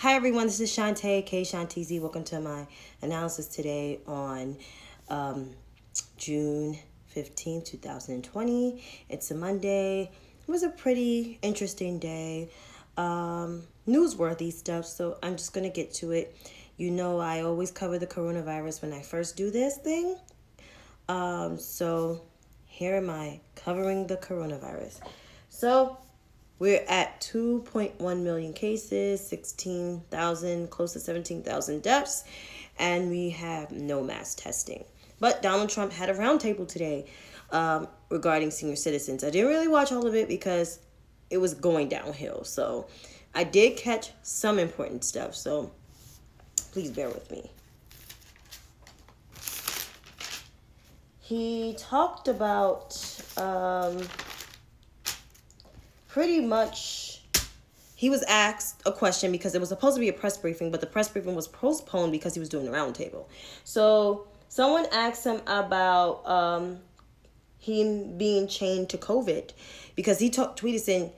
Hi everyone, this is Chantay, Chantay Z. Welcome to my analysis today on June 15th, 2020. It's a Monday. It was a pretty interesting day. Newsworthy stuff, so I'm just going to get to it. You know I always cover the coronavirus when I first do this thing. So here am I covering the coronavirus. So we're at 2.1 million cases, 16,000, close to 17,000 deaths, and we have no mass testing. But Donald Trump had a roundtable today regarding senior citizens. I didn't really watch all of it because it was going downhill. So I did catch some important stuff. So please bear with me. He talked about pretty much, he was asked a question because it was supposed to be a press briefing, but the press briefing was postponed because he was doing the roundtable. So someone asked him about him being chained to COVID because he tweeted saying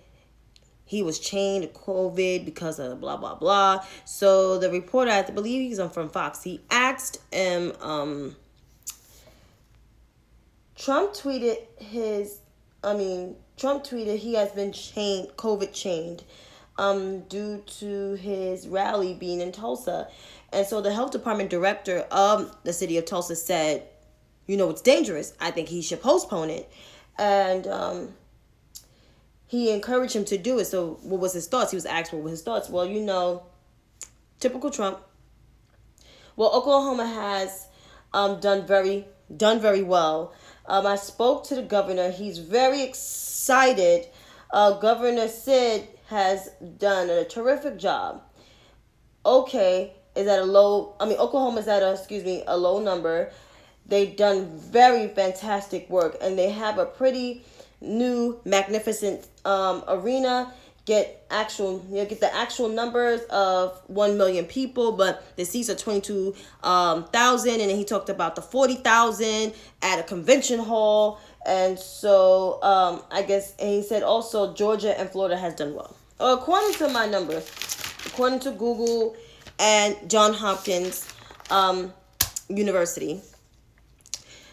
he was chained to COVID because of blah, blah, blah. So the reporter, I believe he's from Fox, he asked him, Trump tweeted he has been COVID chained due to his rally being in Tulsa. And so the health department director of the city of Tulsa said, it's dangerous. I think he should postpone it. And he encouraged him to do it. So what was his thoughts? He was asked what were his thoughts. Well, typical Trump. Well, Oklahoma has done very well. I spoke to the governor. He's very excited. Governor Sid has done a terrific job. Oklahoma is at a low number. They've done very fantastic work, and they have a pretty new, magnificent arena. Get the actual numbers of 1 million people, but the seats are 22,000, and then he talked about the 40,000 at a convention hall, and so and he said also Georgia and Florida has done well. According to my numbers, according to Google and Johns Hopkins University,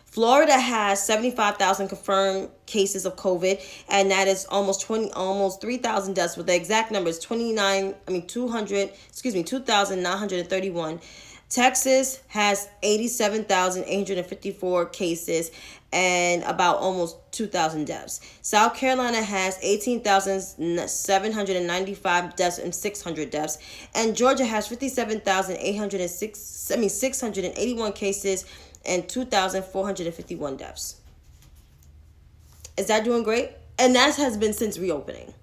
Florida has 75,000 confirmed cases of COVID, and that is almost 3,000 deaths. But the exact number is 2,931. Texas has 87,854 cases and about almost 2,000 deaths. South Carolina has 18,795 deaths and 600 deaths, and Georgia has 681 cases and 2,451 deaths. Is that doing great? And that has been since reopening.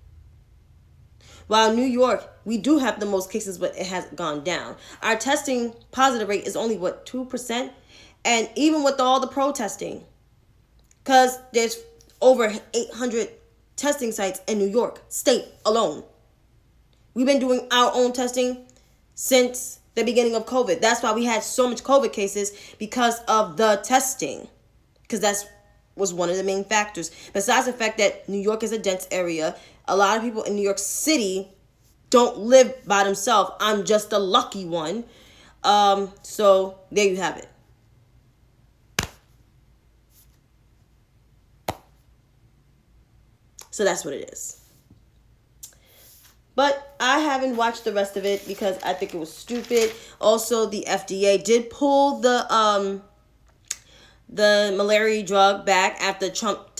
While New York, we do have the most cases, but it has gone down. Our testing positive rate is only, 2%? And even with all the protesting, because there's over 800 testing sites in New York State alone. We've been doing our own testing since the beginning of COVID. That's why we had so much COVID cases, because of the testing. Because that was one of the main factors. Besides the fact that New York is a dense area, a lot of people in New York City don't live by themselves. I'm just a lucky one. So there you have it. So that's what it is. But I haven't watched the rest of it because I think it was stupid. Also, the FDA did pull the malaria drug back after Trump.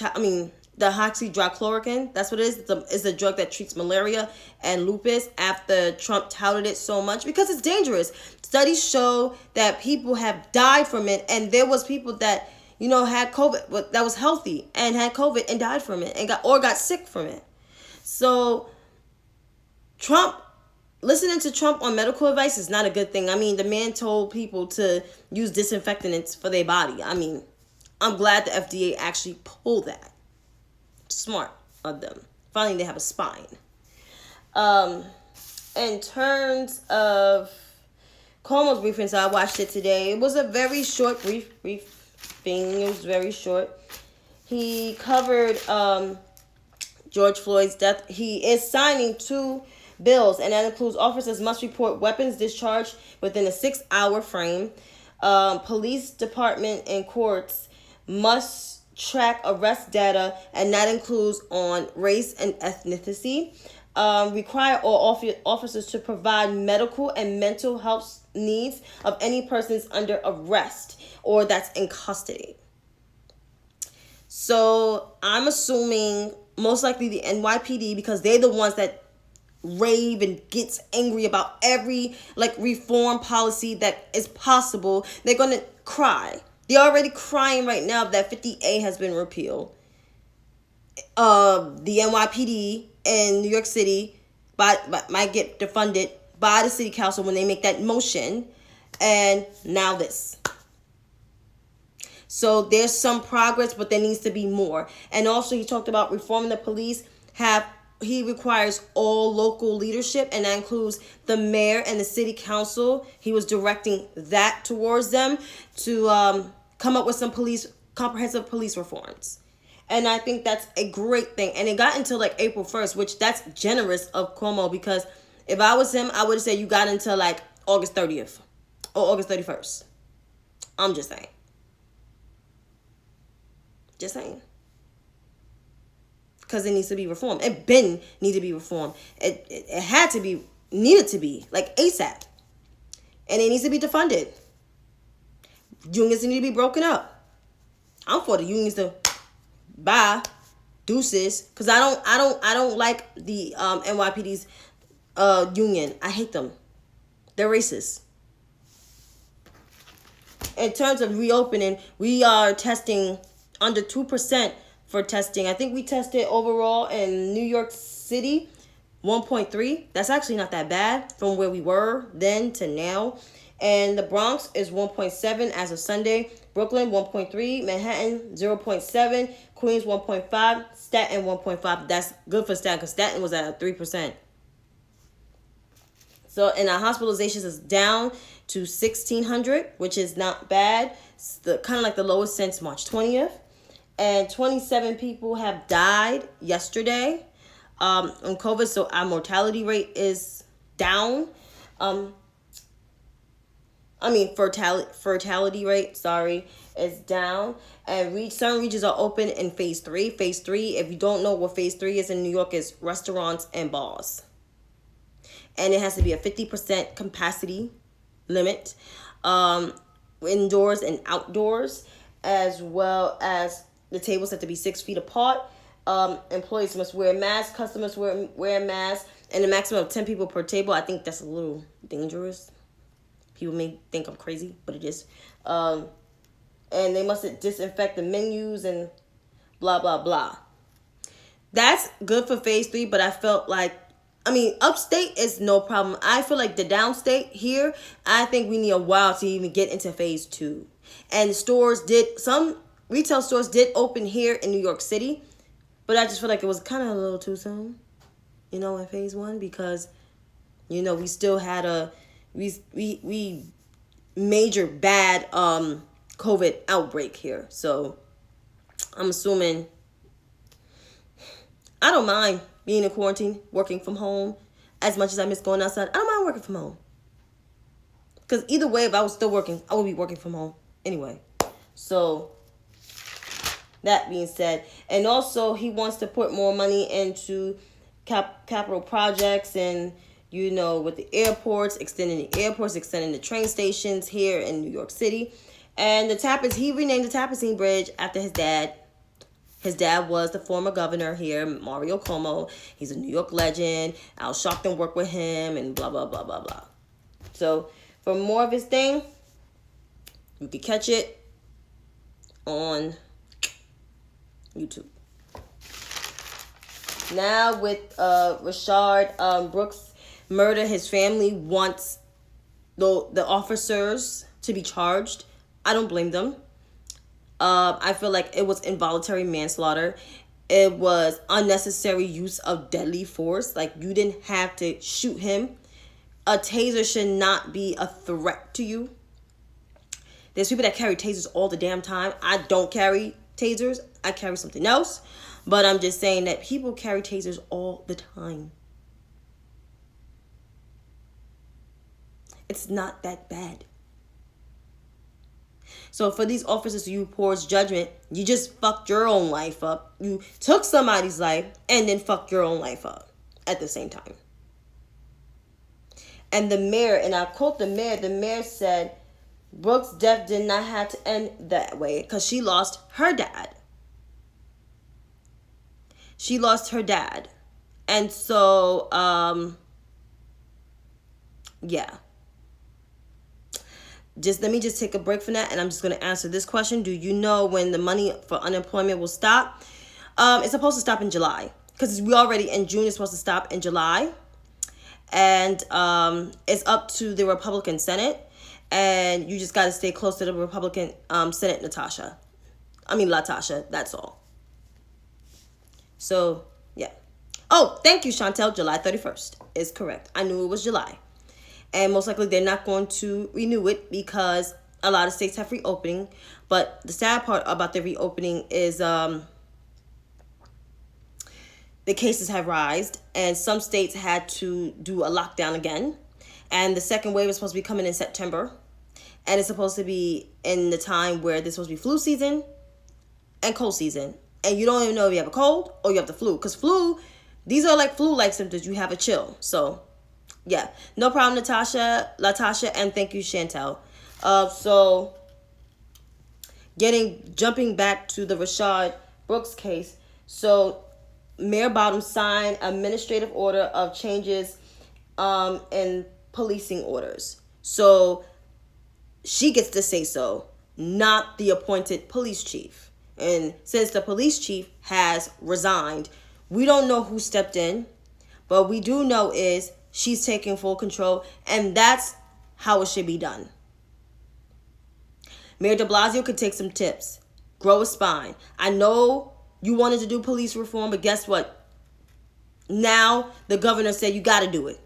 The hydroxychloroquine. That's what it is. It's a drug that treats malaria and lupus after Trump touted it so much because it's dangerous. Studies show that people have died from it, and there was people that had COVID that was healthy and had COVID and died from it and got sick from it. So listening to Trump on medical advice is not a good thing. The man told people to use disinfectants for their body. I'm glad the FDA actually pulled that. Smart of them. Finally, they have a spine. In terms of Cuomo's briefing, so I watched it today. It was a very short briefing. It was very short. He covered George Floyd's death. He is signing 2 bills, and that includes officers must report weapons discharged within a 6-hour frame. Police department and courts must track arrest data, and that includes on race and ethnicity. Require all officers to provide medical and mental health needs of any persons under arrest or that's in custody. So I'm assuming most likely the NYPD, because they're the ones that rave and gets angry about every like reform policy that is possible. They're gonna cry. They're already crying right now that 50A has been repealed. The NYPD in New York City might get defunded by the city council when they make that motion, and now this. So there's some progress, but there needs to be more. And also he talked about reforming the police. He requires all local leadership, and that includes the mayor and the city council. He was directing that towards them to come up with some comprehensive police reforms. And I think that's a great thing. And it got until like April 1st, which that's generous of Cuomo, because if I was him, I would have said you got until like August 30th or August 31st. I'm just saying. Just saying. Because it needs to be reformed. It been need to be reformed. It needed to be like ASAP. And it needs to be defunded. Unions need to be broken up. I'm for the unions to bye, deuces, because I don't like the NYPD's union. I hate them. They're racist. In terms of reopening, we are testing under 2% for testing. I think we tested overall in New York City 1.3. That's actually not that bad from where we were then to now. And the Bronx is 1.7 as of Sunday. Brooklyn 1.3, Manhattan 0.7, Queens 1.5, Staten 1.5. That's good for Staten because Staten was at 3%. So, and our hospitalizations is down to 1,600, which is not bad. It's kind of like the lowest since March 20th. And 27 people have died yesterday on COVID. So our mortality rate is down. Fertility rate, is down. And some regions are open in phase 3. Phase 3, if you don't know what phase 3 is in New York, is restaurants and bars. And it has to be a 50% capacity limit, indoors and outdoors, as well as the tables have to be 6 feet apart. Employees must wear masks, customers wear masks, and a maximum of 10 people per table. I think that's a little dangerous. People may think I'm crazy, but it is. And they must disinfect the menus and blah, blah, blah. That's good for phase 3, but I felt like, upstate is no problem. I feel like the downstate here, I think we need a while to even get into phase 2. And some retail stores did open here in New York City, but I just feel like it was kind of a little too soon, in phase 1, because, we still had we major bad COVID outbreak here. So I'm assuming, I don't mind being in quarantine, working from home. As much as I miss going outside, I don't mind working from home. Because either way, if I was still working, I would be working from home anyway. So that being said, and also he wants to put more money into capital projects and, with the airports, extending the train stations here in New York City. And he renamed the Tappan Bridge after his dad. His dad was the former governor here, Mario Cuomo. He's a New York legend. Al Sharpton worked with him and blah, blah, blah, blah, blah. So for more of his thing, you can catch it on YouTube. Now with Rashard Brooks' murder, his family wants the officers to be charged. I don't blame them. I feel like it was involuntary manslaughter. It was unnecessary use of deadly force. Like, you didn't have to shoot him. A taser should not be a threat to you. There's people that carry tasers all the damn time. I don't carry tasers. I carry something else. But I'm just saying that people carry tasers all the time. It's not that bad. So for these officers, you pours judgment, you just fucked your own life up. You took somebody's life and then fucked your own life up at the same time. And the mayor, and I quote the mayor said, Brooke's death did not have to end that way because she lost her dad. She lost her dad. And so, yeah. Let me take a break from that, and I'm just going to answer this question. Do you know when the money for unemployment will stop? It's supposed to stop in July, because we already in June. It's supposed to stop in July, and it's up to the Republican Senate, and you just got to stay close to the Republican Senate, Latasha. That's all. So, yeah. Oh, thank you, Chantay. July 31st is correct. I knew it was July. And most likely they're not going to renew it because a lot of states have reopening. But the sad part about the reopening is the cases have risen. And some states had to do a lockdown again. And the second wave is supposed to be coming in September. And it's supposed to be in the time where there's supposed to be flu season and cold season. And you don't even know if you have a cold or you have the flu. Because these are like flu-like symptoms. You have a chill. So, yeah. No problem, Latasha, and thank you, Chantay. So, jumping back to the Rayshard Brooks case. So, Mayor Bottom signed administrative order of changes in policing orders. So, she gets to say so, not the appointed police chief. And since the police chief has resigned, we don't know who stepped in, but we do know is she's taking full control, and that's how it should be done. Mayor de Blasio could take some tips. Grow a spine. I know you wanted to do police reform, but guess what? Now the governor said you got to do it.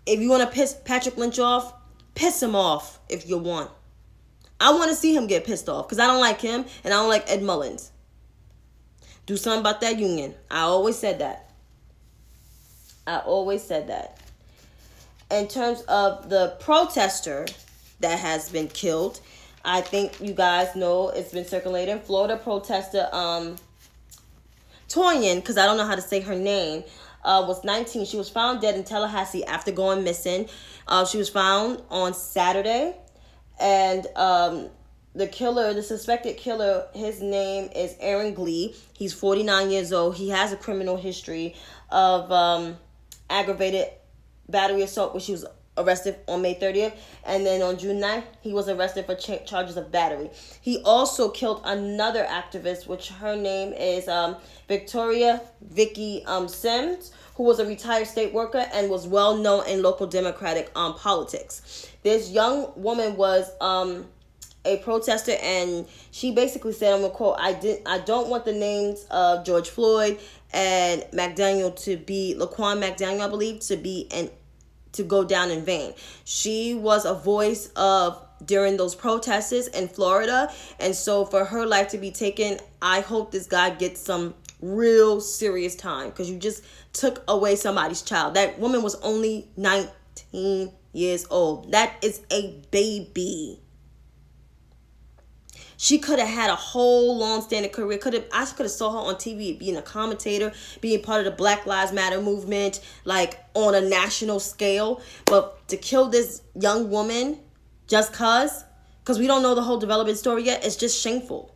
If you want to piss Patrick Lynch off, piss him off if you want. I want to see him get pissed off because I don't like him and I don't like Ed Mullins. Do something about that union. I always said that. In terms of the protester that has been killed, I think you guys know it's been circulating. Florida protester Toyin, because I don't know how to say her name, was 19. She was found dead in Tallahassee after going missing. She was found on Saturday. And the suspected killer, his name is Aaron Glee. He's 49 years old. He has a criminal history of aggravated battery assault, which he was arrested on May 30th. And then on June 9th, he was arrested for charges of battery. He also killed another activist, which her name is Victoria Vicky Sims, who was a retired state worker and was well known in local Democratic politics. This young woman was a protester, and she basically said, I'm gonna quote, I don't want the names of George Floyd and Laquan McDaniel, I believe, to go down in vain. She was a voice during those protests in Florida, and so for her life to be taken, I hope this guy gets some real serious time, because you just took away somebody's child. That woman was only 19 years old. That is a baby. She could have had a whole long-standing career. I could have saw her on TV being a commentator, being part of the Black Lives Matter movement, like on a national scale. But to kill this young woman just because we don't know the whole development story yet, it's just shameful.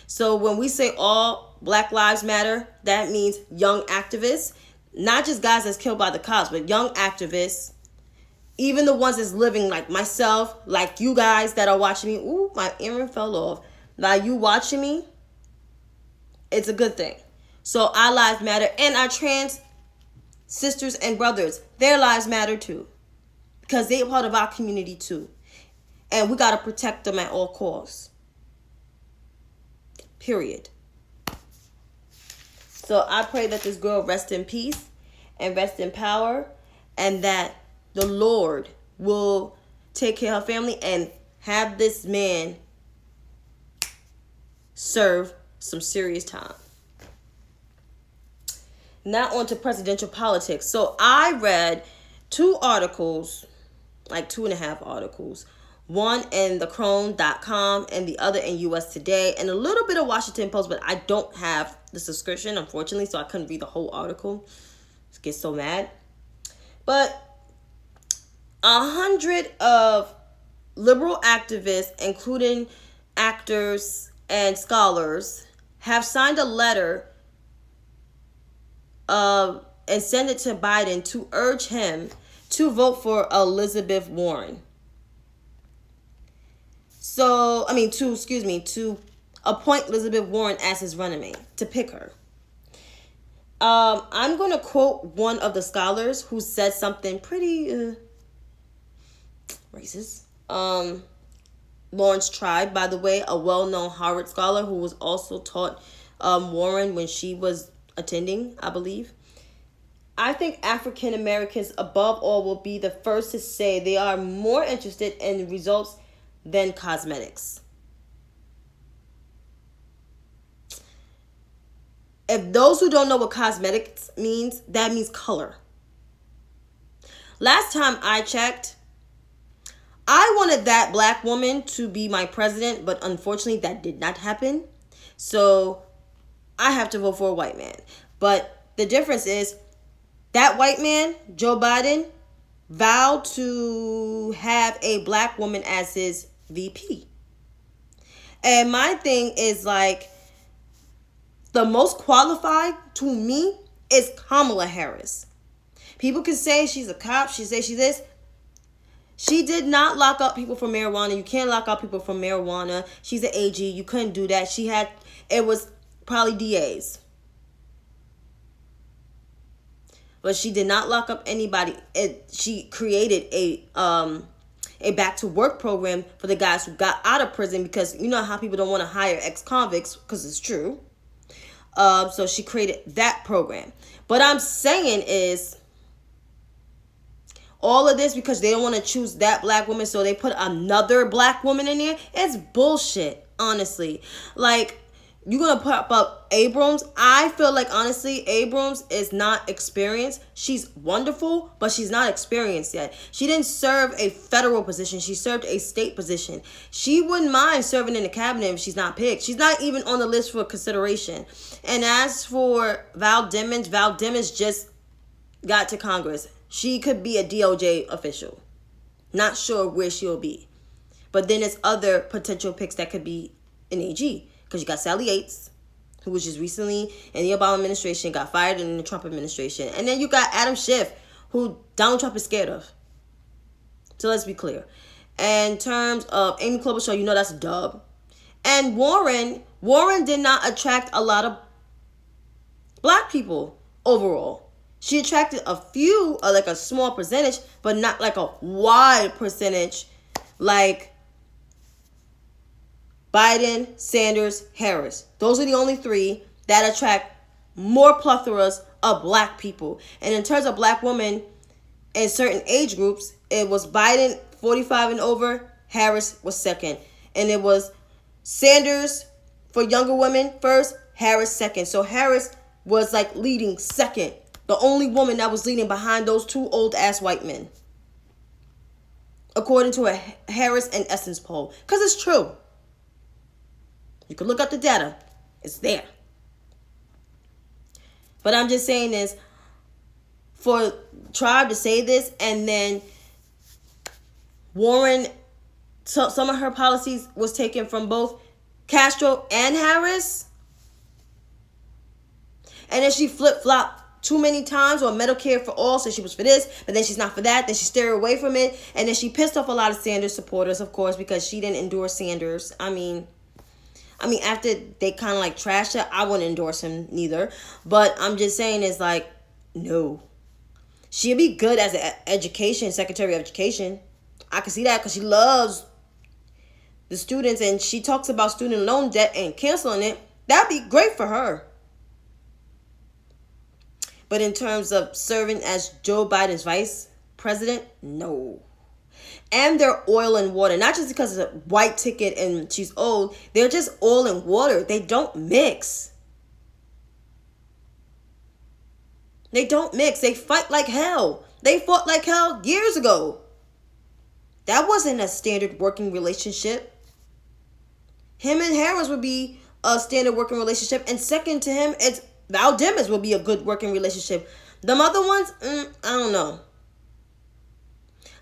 So when we say all Black Lives Matter, that means young activists, not just guys that's killed by the cops, but young activists. Even the ones that's living like myself, like you guys that are watching me. Ooh, my earring fell off. Like you watching me, it's a good thing. So our lives matter. And our trans sisters and brothers, their lives matter too. Because they're part of our community too. And we got to protect them at all costs. Period. So I pray that this girl rest in peace and rest in power, and that the Lord will take care of her family and have this man serve some serious time. Now on to presidential politics. So I read two articles, like 2.5 articles. One in the Chrome.com and the other in US Today and a little bit of Washington Post, but I don't have the subscription, unfortunately, so I couldn't read the whole article. I get so mad. But 100 of liberal activists, including actors and scholars, have signed a letter and sent it to Biden to urge him to vote for Elizabeth Warren. To appoint Elizabeth Warren as his running mate, to pick her. I'm going to quote one of the scholars who said something pretty racist. Lawrence Tribe, by the way, a well-known Harvard scholar who was also taught Warren when she was attending, I believe. I think African Americans, above all, will be the first to say they are more interested in results than cosmetics. If those who don't know what cosmetics means, that means color. Last time I checked, I wanted that black woman to be my president, but unfortunately that did not happen. So I have to vote for a white man. But the difference is that white man, Joe Biden, vowed to have a black woman as his VP. And my thing is like, the most qualified to me is Kamala Harris. People can say she's a cop, she say she's this. She did not lock up people for marijuana. You can't lock up people for marijuana. She's an AG. You couldn't do that. It was probably DAs. But she did not lock up anybody. She created a back to work program for the guys who got out of prison, because you know how people don't want to hire ex-convicts, because it's true. So she created that program. But I'm saying is, all of this because they don't want to choose that black woman, so they put another black woman in there. It's bullshit, honestly. Like, you're going to pop up Abrams. I feel like, honestly, Abrams is not experienced. She's wonderful, but she's not experienced yet. She didn't serve a federal position. She served a state position. She wouldn't mind serving in the cabinet if she's not picked. She's not even on the list for consideration. And as for Val Demings just got to Congress. She could be a DOJ official. Not sure where she'll be. But then there's other potential picks that could be an AG. Because you got Sally Yates, who was just recently in the Obama administration, got fired in the Trump administration. And then you got Adam Schiff, who Donald Trump is scared of. So let's be clear. In terms of Amy Klobuchar, you know that's a dub. And Warren did not attract a lot of black people overall. She attracted a few, like a small percentage, but not like a wide percentage like Biden, Sanders, Harris. Those are the only three that attract more plethoras of black people. And in terms of black women in certain age groups, it was Biden 45 and over, Harris was second. And it was Sanders for younger women first, Harris second. So Harris was like leading second. The only woman that was leading behind those two old-ass white men. According to a Harris and Essence poll. Because it's true. You can look up the data. It's there. But I'm just saying this. For Tribe to say this, and then Warren, some of her policies was taken from both Castro and Harris. And then she flip-flopped too many times on Medicare for all, so she was for this, but then she's not for that, then she steered away from it, and then she pissed off a lot of Sanders supporters, of course, because she didn't endorse Sanders. I mean, after they kind of like trashed her, I wouldn't endorse him neither, but I'm just saying it's like, no. She'll be good as an Secretary of Education. I can see that because she loves the students, and she talks about student loan debt and canceling it. That'd be great for her. But in terms of serving as Joe Biden's vice president, no. And they're oil and water. Not just because it's a white ticket and she's old. They're just oil and water. They don't mix. They don't mix. They fight like hell. They fought like hell years ago. That wasn't a standard working relationship. Him and Harris would be a standard working relationship. And second to him, it's Val Demings would be a good working relationship. Them other ones, I don't know.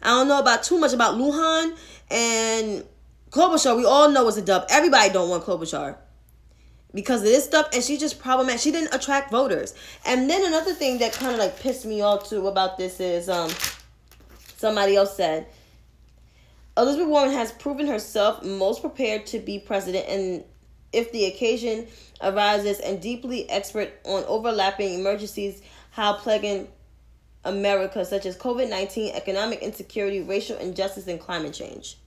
I don't know about too much about Lujan and Klobuchar. We all know it's a dub. Everybody don't want Klobuchar because of this stuff, and she's just problematic. She didn't attract voters. And then another thing that kind of like pissed me off too about this is somebody else said Elizabeth Warren has proven herself most prepared to be president, and if the occasion arises, and deeply expert on overlapping emergencies how plaguing America, such as COVID-19, economic insecurity, racial injustice, and climate change.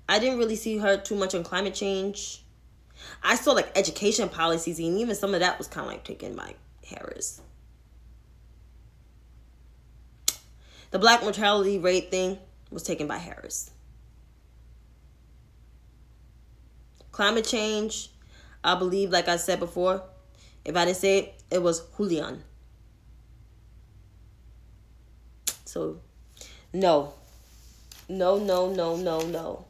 I didn't really see her too much on climate change. I saw like education policies, and even some of that was kind of like taken by Harris. The black mortality rate thing was taken by Harris. Climate change, I believe, like I said before, if I didn't say it, it was Julian. So, no. No.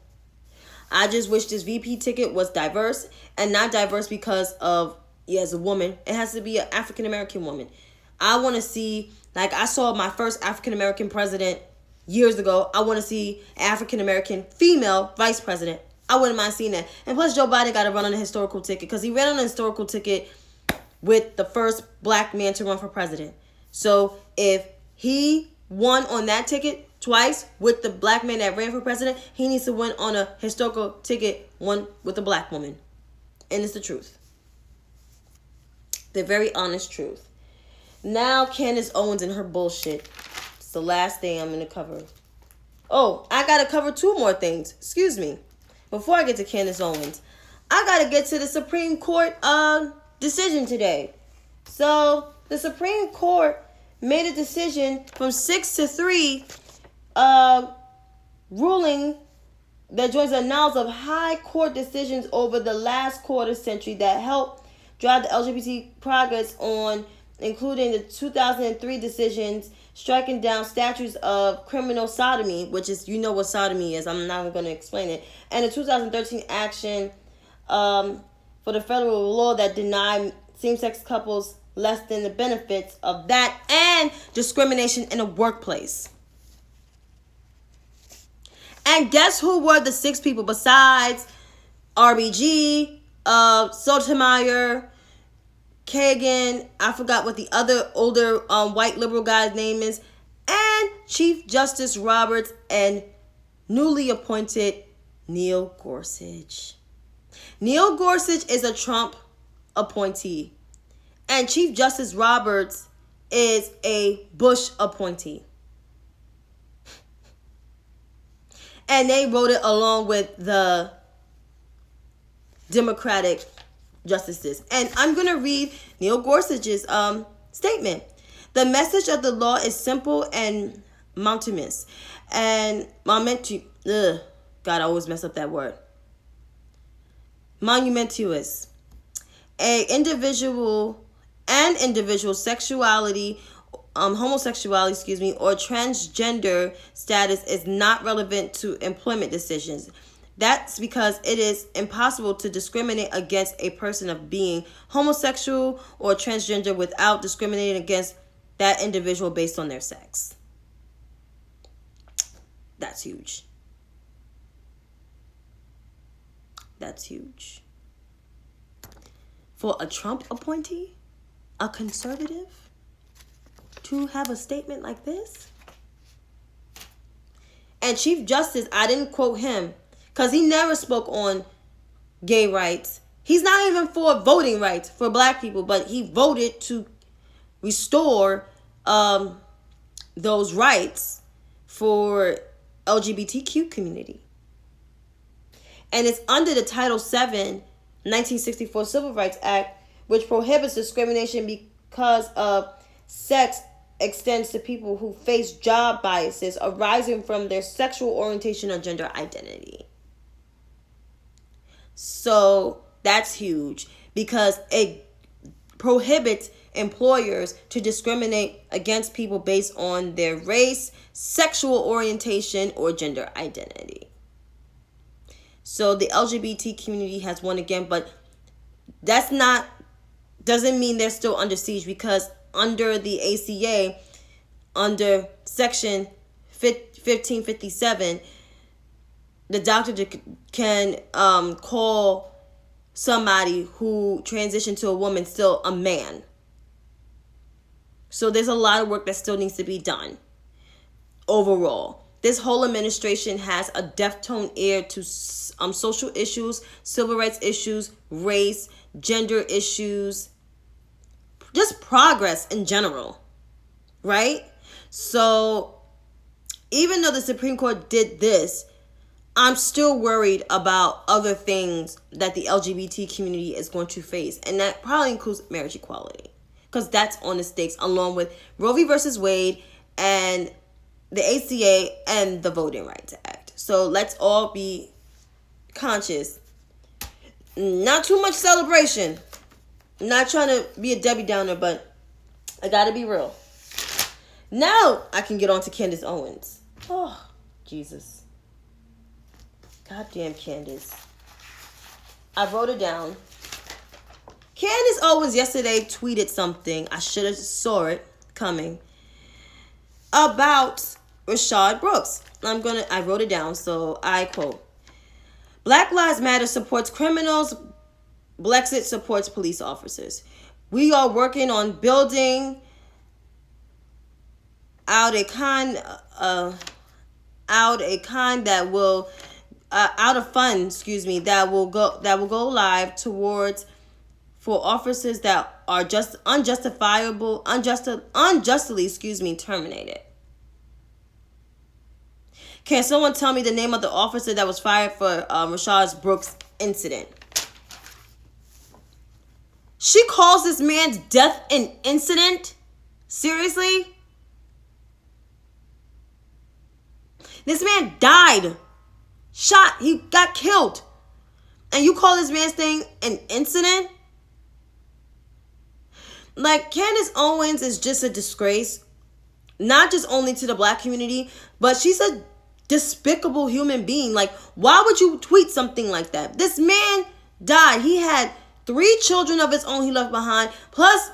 I just wish this VP ticket was diverse, and not diverse because of, as a woman. It has to be an African-American woman. I want to see, like I saw my first African-American president years ago. I want to see African-American female vice president. I wouldn't mind seeing that. And plus, Joe Biden got to run on a historical ticket because he ran on a historical ticket with the first black man to run for president. So if he won on that ticket twice with the black man that ran for president, he needs to win on a historical ticket, one with a black woman. And it's the truth. The very honest truth. Now, Candace Owens and her bullshit. It's the last thing I'm going to cover. Oh, I got to cover two more things. Excuse me. Before I get to Candace Owens, I got to get to the Supreme Court decision today. So, the Supreme Court made a decision from 6-3, ruling that joins the annals of high court decisions over the last quarter century that helped drive the LGBT progress on, including the 2003 decisions striking down statutes of criminal sodomy, which is, you know what sodomy is, I'm not going to explain it, and the 2013 action for the federal law that denied same-sex couples less than the benefits of that, and discrimination in the workplace. And guess who were the 6 people besides RBG, Sotomayor, Kagan, I forgot what the other older white liberal guy's name is, and Chief Justice Roberts and newly appointed Neil Gorsuch. Neil Gorsuch is a Trump appointee, and Chief Justice Roberts is a Bush appointee. And they wrote it along with the Democratic justices. And I'm going to read Neil Gorsuch's statement. The message of the law is simple and monumentous. And God, I always mess up that word. Monumentous. Individual sexuality, homosexuality, or transgender status is not relevant to employment decisions. That's because it is impossible to discriminate against a person of being homosexual or transgender without discriminating against that individual based on their sex. That's huge. That's huge. For a Trump appointee, a conservative, to have a statement like this? And Chief Justice, I didn't quote him because he never spoke on gay rights. He's not even for voting rights for black people, but he voted to restore those rights for LGBTQ community. And it's under the Title VII, 1964 Civil Rights Act, which prohibits discrimination because of sex, extends to people who face job biases arising from their sexual orientation or gender identity. So that's huge because it prohibits employers to discriminate against people based on their race, sexual orientation, or gender identity. So the LGBT community has won again, but doesn't mean they're still under siege, because under the ACA, under Section 1557, the doctor can call somebody who transitioned to a woman still a man. So there's a lot of work that still needs to be done overall. This whole administration has a deftone ear to social issues, civil rights issues, race, gender issues, just progress in general, right? So even though the Supreme Court did this, I'm still worried about other things that the LGBT community is going to face. And that probably includes marriage equality, because that's on the stakes, along with Roe v. versus Wade and the ACA and the Voting Rights Act. So let's all be conscious. Not too much celebration. Not trying to be a Debbie Downer, but I gotta be real. Now I can get on to Candace Owens. Oh, Jesus. Goddamn Candace. I wrote it down. Candace Owens yesterday tweeted something. I should have saw it coming. About Rayshard Brooks. I wrote it down, so I quote. Black Lives Matter supports criminals. Blexit supports police officers. We are working on building out a kind that will go live towards for officers that are just unjustly terminated. Can someone tell me the name of the officer that was fired for Rayshard Brooks incident? She calls this man's death an incident? Seriously? This man died. Shot. He got killed. And you call this man's thing an incident? Like, Candace Owens is just a disgrace. Not just only to the black community, but she's a despicable human being. Like, why would you tweet something like that? This man died. He had 3 children of his own he left behind, plus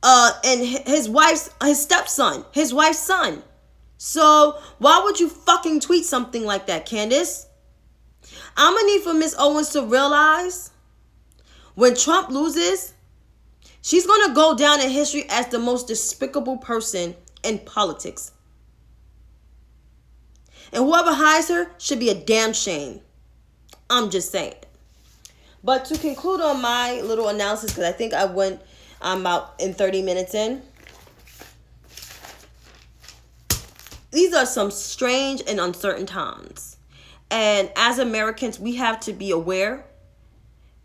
and his wife's son. So why would you fucking tweet something like that, Candace? I'm gonna need for Miss Owens to realize when Trump loses, she's gonna go down in history as the most despicable person in politics. And whoever hires her should be a damn shame. I'm just saying. But to conclude on my little analysis, because I think I'm about in 30 minutes in. These are some strange and uncertain times. And as Americans, we have to be aware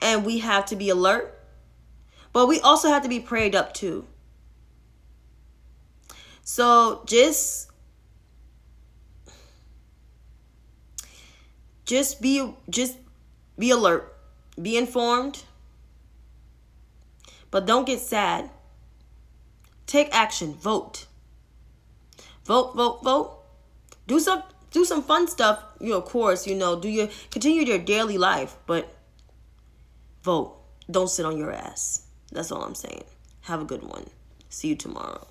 and we have to be alert. But we also have to be prayed up too. So just be alert. Be informed. But don't get sad. Take action. Vote. Vote. Do some fun stuff, of course, continue your daily life, but vote. Don't sit on your ass. That's all I'm saying. Have a good one. See you tomorrow.